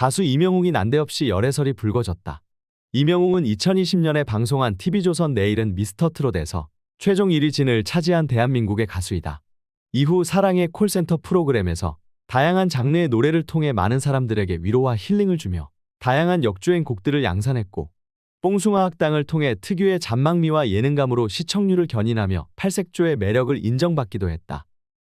가수 이명웅이 난데없이 열애설이 불거졌다. 이명웅은 2020년에 방송한 TV조선 내일은 미스터트롯에서 최종 1위 진을 차지한 대한민국의 가수이다. 이후 사랑의 콜센터 프로그램에서 다양한 장르의 노래를 통해 많은 사람들에게 위로와 힐링을 주며 다양한 역주행 곡들을 양산했고, 뽕숭아 학당을 통해 특유의 잔망미와 예능감으로 시청률을 견인하며 팔색조의 매력을 인정받기도 했다.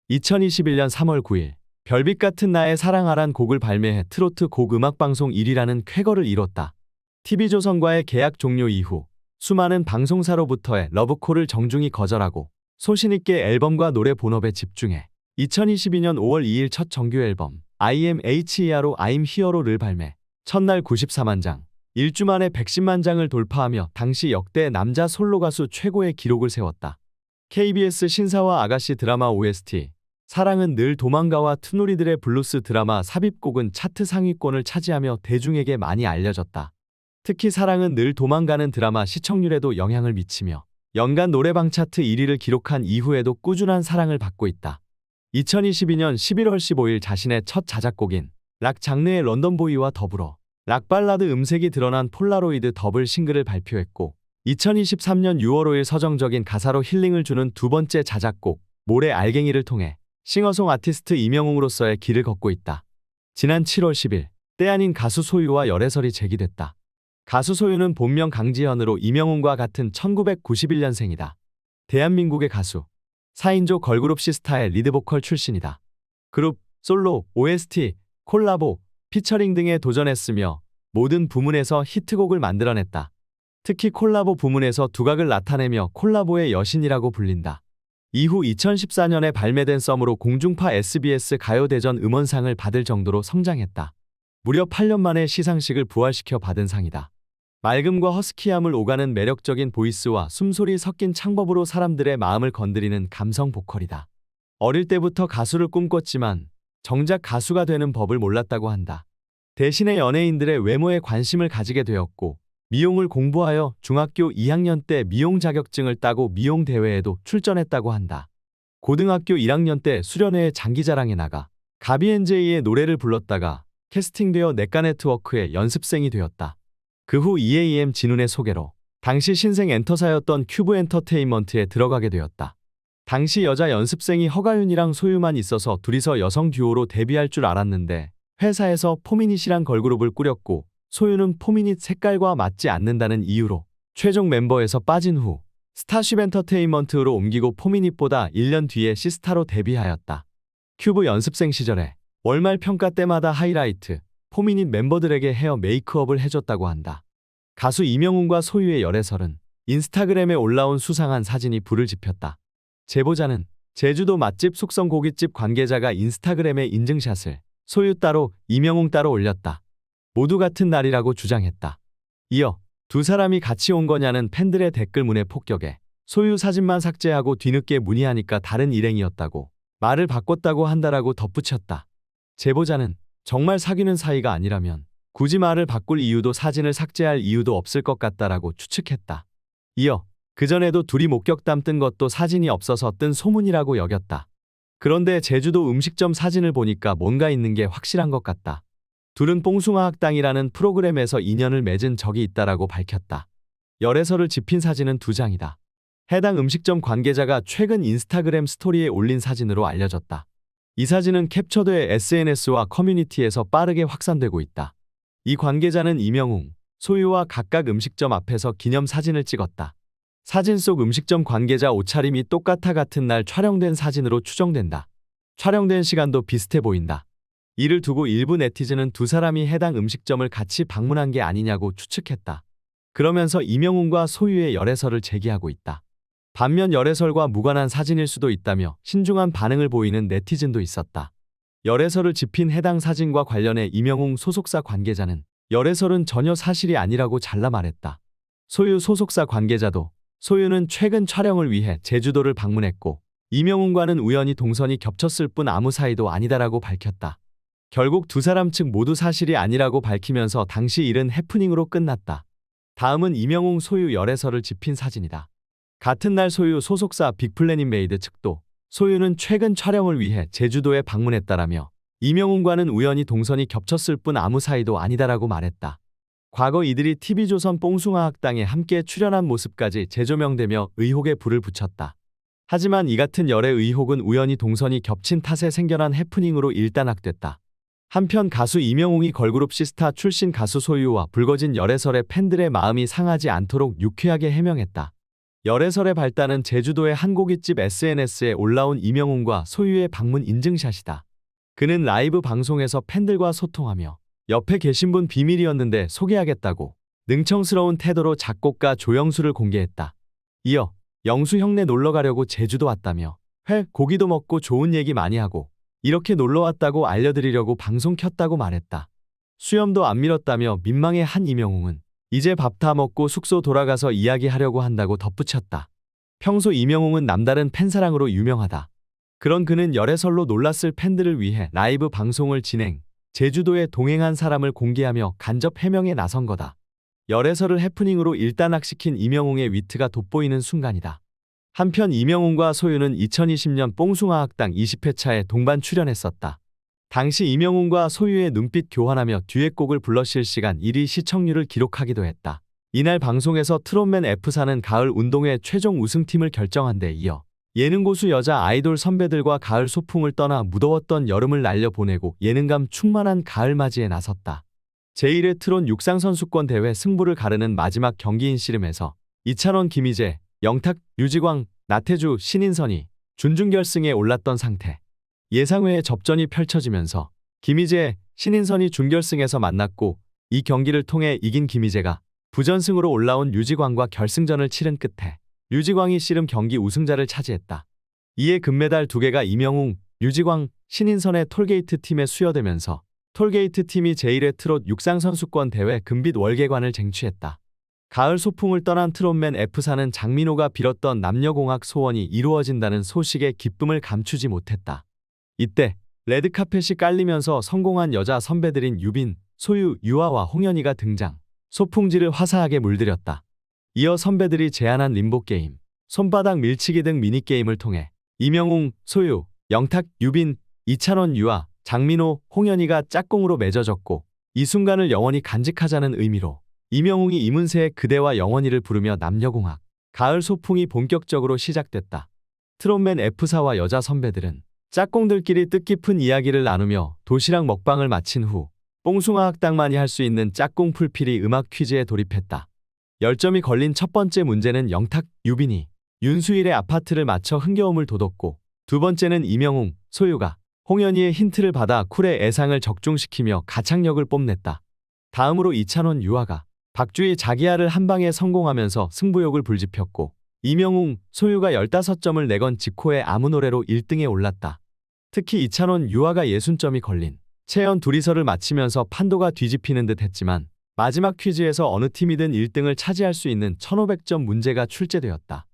2021년 3월 9일 별빛 같은 나의 사랑하란 곡을 발매해 트로트 곡 음악방송 1위라는 쾌거를 이뤘다. TV조선과의 계약 종료 이후 수많은 방송사로부터의 러브콜을 정중히 거절하고 소신있게 앨범과 노래 본업에 집중해 2022년 5월 2일 첫 정규 앨범 I am HERO I'm Hero를 발매, 첫날 94만 장, 1주 만에 110만 장을 돌파하며 당시 역대 남자 솔로 가수 최고의 기록을 세웠다. KBS 신사와 아가씨 드라마 OST 사랑은 늘 도망가와 투누리들의 블루스 드라마 삽입곡은 차트 상위권을 차지하며 대중에게 많이 알려졌다. 특히 사랑은 늘 도망가는 드라마 시청률에도 영향을 미치며 연간 노래방 차트 1위를 기록한 이후에도 꾸준한 사랑을 받고 있다. 2022년 11월 15일 자신의 첫 자작곡인 락 장르의 런던보이와 더불어 락 발라드 음색이 드러난 폴라로이드 더블 싱글을 발표했고, 2023년 6월 5일 서정적인 가사로 힐링을 주는 두 번째 자작곡 모래 알갱이를 통해 싱어송 아티스트 이명웅으로서의 길을 걷고 있다. 지난 7월 10일 때 아닌 가수 소유와 열애설이 제기됐다. 가수 소유는 본명 강지현으로 이명웅과 같은 1991년생이다. 대한민국의 가수, 4인조 걸그룹 시스타의 리드보컬 출신이다. 그룹, 솔로, OST, 콜라보, 피처링 등에 도전했으며 모든 부문에서 히트곡을 만들어냈다. 특히 콜라보 부문에서 두각을 나타내며 콜라보의 여신이라고 불린다. 이후 2014년에 발매된 썸으로 공중파 SBS 가요대전 음원상을 받을 정도로 성장했다. 무려 8년 만에 시상식을 부활시켜 받은 상이다. 맑음과 허스키함을 오가는 매력적인 보이스와 숨소리 섞인 창법으로 사람들의 마음을 건드리는 감성 보컬이다. 어릴 때부터 가수를 꿈꿨지만 정작 가수가 되는 법을 몰랐다고 한다. 대신에 연예인들의 외모에 관심을 가지게 되었고, 미용을 공부하여 중학교 2학년 때 미용 자격증을 따고 미용 대회에도 출전했다고 한다. 고등학교 1학년 때 수련회에 장기자랑에 나가 가비앤제이의 노래를 불렀다가 캐스팅되어 내과네트워크의 연습생이 되었다. 그 후 EAM 진훈의 소개로 당시 신생 엔터사였던 큐브 엔터테인먼트에 들어가게 되었다. 당시 여자 연습생이 허가윤이랑 소유만 있어서 둘이서 여성 듀오로 데뷔할 줄 알았는데 회사에서 포미닛이란 걸그룹을 꾸렸고, 소유는 포미닛 색깔과 맞지 않는다는 이유로 최종 멤버에서 빠진 후 스타쉽 엔터테인먼트로 옮기고 포미닛보다 1년 뒤에 시스타로 데뷔하였다. 큐브 연습생 시절에 월말 평가 때마다 하이라이트, 포미닛 멤버들에게 헤어 메이크업을 해줬다고 한다. 가수 이명웅과 소유의 열애설은 인스타그램에 올라온 수상한 사진이 불을 지폈다. 제보자는 제주도 맛집 숙성 고깃집 관계자가 인스타그램에 인증샷을 소유 따로 이명웅 따로 올렸다. 모두 같은 날이라고 주장했다. 이어 두 사람이 같이 온 거냐는 팬들의 댓글문에 폭격해 소유 사진만 삭제하고 뒤늦게 문의하니까 다른 일행이었다고 말을 바꿨다고 한다라고 덧붙였다. 제보자는 정말 사귀는 사이가 아니라면 굳이 말을 바꿀 이유도 사진을 삭제할 이유도 없을 것 같다라고 추측했다. 이어 그전에도 둘이 목격담 뜬 것도 사진이 없어서 뜬 소문이라고 여겼다. 그런데 제주도 음식점 사진을 보니까 뭔가 있는 게 확실한 것 같다. 둘은 뽕숭아 학당이라는 프로그램에서 인연을 맺은 적이 있다라고 밝혔다. 열애설을 집힌 사진은 2장이다. 해당 음식점 관계자가 최근 인스타그램 스토리에 올린 사진으로 알려졌다. 이 사진은 캡처돼 SNS와 커뮤니티에서 빠르게 확산되고 있다. 이 관계자는 이명웅, 소유와 각각 음식점 앞에서 기념 사진을 찍었다. 사진 속 음식점 관계자 옷차림이 똑같아 같은 날 촬영된 사진으로 추정된다. 촬영된 시간도 비슷해 보인다. 이를 두고 일부 네티즌은 두 사람이 해당 음식점을 같이 방문한 게 아니냐고 추측했다. 그러면서 이명웅과 소유의 열애설을 제기하고 있다. 반면 열애설과 무관한 사진일 수도 있다며 신중한 반응을 보이는 네티즌도 있었다. 열애설을 집힌 해당 사진과 관련해 이명웅 소속사 관계자는 열애설은 전혀 사실이 아니라고 잘라 말했다. 소유 소속사 관계자도 소유는 최근 촬영을 위해 제주도를 방문했고 이명웅과는 우연히 동선이 겹쳤을 뿐 아무 사이도 아니다라고 밝혔다. 결국 두 사람 측 모두 사실이 아니라고 밝히면서 당시 일은 해프닝으로 끝났다. 다음은 이명웅 소유 열애설을 집힌 사진이다. 같은 날 소유 소속사 빅플래닛메이드 측도 소유는 최근 촬영을 위해 제주도에 방문했다라며 이명웅과는 우연히 동선이 겹쳤을 뿐 아무 사이도 아니다라고 말했다. 과거 이들이 TV조선 뽕숭아 학당에 함께 출연한 모습까지 재조명되며 의혹에 불을 붙였다. 하지만 이 같은 열애 의혹은 우연히 동선이 겹친 탓에 생겨난 해프닝으로 일단락됐다. 한편 가수 이명웅이 걸그룹 시스타 출신 가수 소유와 불거진 열애설에 팬들의 마음이 상하지 않도록 유쾌하게 해명했다. 열애설의 발단은 제주도의 한 고깃집 SNS에 올라온 이명웅과 소유의 방문 인증샷이다. 그는 라이브 방송에서 팬들과 소통하며 옆에 계신 분 비밀이었는데 소개하겠다고 능청스러운 태도로 작곡가 조영수를 공개했다. 이어 영수 형네 놀러 가려고 제주도 왔다며 회, 고기도 먹고 좋은 얘기 많이 하고 이렇게 놀러 왔다고 알려드리려고 방송 켰다고 말했다. 수염도 안 밀었다며 민망해한 이명웅은 이제 밥 다 먹고 숙소 돌아가서 이야기하려고 한다고 덧붙였다. 평소 이명웅은 남다른 팬사랑으로 유명하다. 그런 그는 열애설로 놀랐을 팬들을 위해 라이브 방송을 진행, 제주도에 동행한 사람을 공개하며 간접 해명에 나선 거다. 열애설을 해프닝으로 일단락시킨 이명웅의 위트가 돋보이는 순간이다. 한편 이명웅과 소유는 2020년 뽕숭아 학당 20회차에 동반 출연했었다. 당시 이명웅과 소유의 눈빛 교환하며 듀엣곡을 불러 실시간 1위 시청률을 기록하기도 했다. 이날 방송에서 트롯맨 F사는 가을 운동회 최종 우승팀을 결정한 데 이어 예능고수 여자 아이돌 선배들과 가을 소풍을 떠나 무더웠던 여름을 날려보내고 예능감 충만한 가을 맞이에 나섰다. 제1회 트롯 육상선수권 대회 승부를 가르는 마지막 경기인 씨름에서 이찬원, 김희재, 영탁, 류지광, 나태주, 신인선이 준중결승에 올랐던 상태. 예상외의 접전이 펼쳐지면서 김희재, 신인선이 준결승에서 만났고 이 경기를 통해 이긴 김희재가 부전승으로 올라온 류지광과 결승전을 치른 끝에 류지광이 씨름 경기 우승자를 차지했다. 이에 금메달 2개가 이명웅, 류지광, 신인선의 톨게이트 팀에 수여되면서 톨게이트 팀이 제1회 트롯 육상선수권 대회 금빛 월계관을 쟁취했다. 가을 소풍을 떠난 트롯맨 F사는 장민호가 빌었던 남녀공학 소원이 이루어진다는 소식에 기쁨을 감추지 못했다. 이때 레드카펫이 깔리면서 성공한 여자 선배들인 유빈, 소유, 유아와 홍현희가 등장, 소풍지를 화사하게 물들였다. 이어 선배들이 제안한 림보게임, 손바닥 밀치기 등 미니게임을 통해 이명웅, 소유, 영탁, 유빈, 이찬원, 유아, 장민호, 홍현희가 짝꿍으로 맺어졌고 이 순간을 영원히 간직하자는 의미로 이명웅이 이문세의 그대와 영원히를 부르며 남녀공학, 가을 소풍이 본격적으로 시작됐다. 트롯맨 F사와 여자 선배들은 짝꿍들끼리 뜻깊은 이야기를 나누며 도시락 먹방을 마친 후 뽕숭아 학당만이 할 수 있는 짝꿍 풀필이 음악 퀴즈에 돌입했다. 10점이 걸린 첫 번째 문제는 영탁, 유빈이 윤수일의 아파트를 맞춰 흥겨움을 돋웠고 두 번째는 이명웅, 소유가 홍현희의 힌트를 받아 쿨의 애상을 적중시키며 가창력을 뽐냈다. 다음으로 이찬원, 유아가 박주희 자기야를 한 방에 성공하면서 승부욕을 불지폈고 이명웅, 소유가 15점을 내건 지코의 아무 노래로 1등에 올랐다. 특히 이찬원, 유아가 60점이 걸린 채연 둘이서를 마치면서 판도가 뒤집히는 듯 했지만 마지막 퀴즈에서 어느 팀이든 1등을 차지할 수 있는 1500점 문제가 출제되었다.